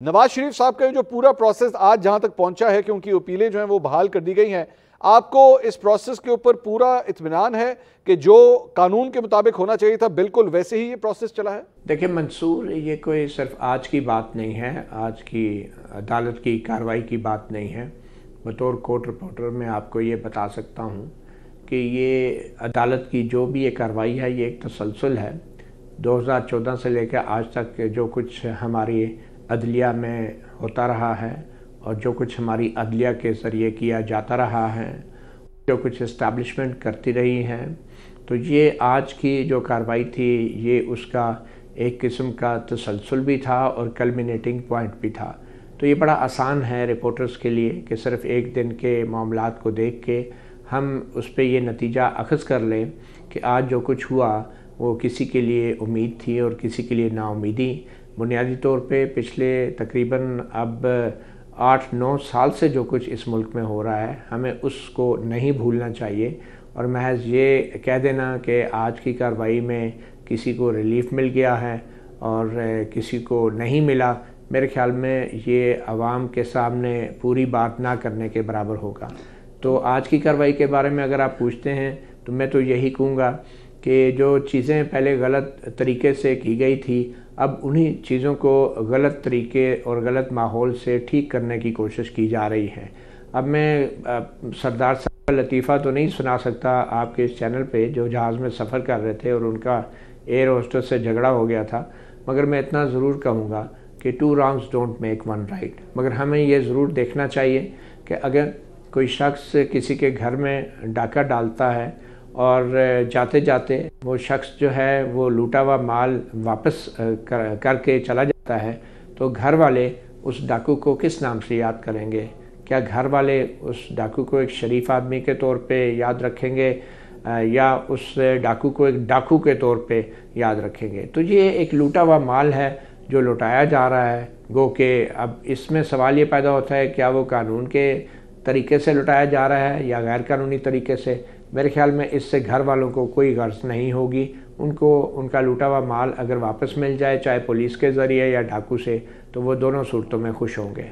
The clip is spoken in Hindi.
नवाज शरीफ साहब का जो पूरा प्रोसेस आज जहां तक पहुंचा है कि उनकी अपीलें जो हैं वो बहाल कर दी गई हैं, आपको इस प्रोसेस के ऊपर पूरा इत्मीनान है कि जो कानून के मुताबिक होना चाहिए था बिल्कुल वैसे ही ये प्रोसेस चला है? देखिए मंसूर, ये कोई सिर्फ आज की बात नहीं है, आज की अदालत की कार्रवाई की बात नहीं है। बतौर कोर्ट रिपोर्टर मैं आपको ये बता सकता हूँ कि ये अदालत की जो भी ये कार्रवाई है ये एक तसलसल है। 2014 से लेकर आज तक जो कुछ हमारी अदलिया में होता रहा है और जो कुछ हमारी अदलिया के ज़रिए किया जाता रहा है, जो कुछ इस्टेब्लिशमेंट करती रही हैं, तो ये आज की जो कार्रवाई थी ये उसका एक किस्म का तसलसल भी था और कल्मिनेटिंग पॉइंट भी था। तो ये बड़ा आसान है रिपोर्टर्स के लिए कि सिर्फ एक दिन के मामलात को देख के हम उस पर ये नतीजा अखज़ कर लें कि आज जो कुछ हुआ वो किसी के लिए उम्मीद थी और किसी के लिए नाउमीदी। बुनियादी तौर पे पिछले तकरीबन अब 8-9 साल से जो कुछ इस मुल्क में हो रहा है हमें उसको नहीं भूलना चाहिए और महज ये कह देना कि आज की कार्रवाई में किसी को रिलीफ मिल गया है और किसी को नहीं मिला, मेरे ख्याल में ये आवाम के सामने पूरी बात ना करने के बराबर होगा। तो आज की कार्रवाई के बारे में अगर आप पूछते हैं तो मैं तो यही कहूँगा कि जो चीज़ें पहले गलत तरीके से की गई थी, अब उन्हीं चीज़ों को गलत तरीके और गलत माहौल से ठीक करने की कोशिश की जा रही है। अब मैं सरदार साहब का लतीफ़ा तो नहीं सुना सकता आपके इस चैनल पे, जो जहाज़ में सफ़र कर रहे थे और उनका एयर होस्टेस से झगड़ा हो गया था, मगर मैं इतना ज़रूर कहूँगा कि 2 wrongs डोंट मेक 1 right। मगर हमें ये ज़रूर देखना चाहिए कि अगर कोई शख्स किसी के घर में डाका डालता है और जाते जाते वो शख्स जो है वो लूटा हुआ माल वापस करके चला जाता है, तो घर वाले उस डाकू को किस नाम से याद करेंगे? क्या घर वाले उस डाकू को एक शरीफ आदमी के तौर पे याद रखेंगे या उस डाकू को एक डाकू के तौर पे याद रखेंगे? तो ये एक लूटा हुआ माल है जो लुटाया जा रहा है। गो के अब इसमें सवाल ये पैदा होता है, क्या वो कानून के तरीके से लुटाया जा रहा है या गैर कानूनी तरीके से? मेरे ख्याल में इससे घर वालों को कोई गर्ज नहीं होगी। उनको उनका लूटा हुआ माल अगर वापस मिल जाए, चाहे पुलिस के ज़रिए या डाकू से, तो वो दोनों सूरतों में खुश होंगे।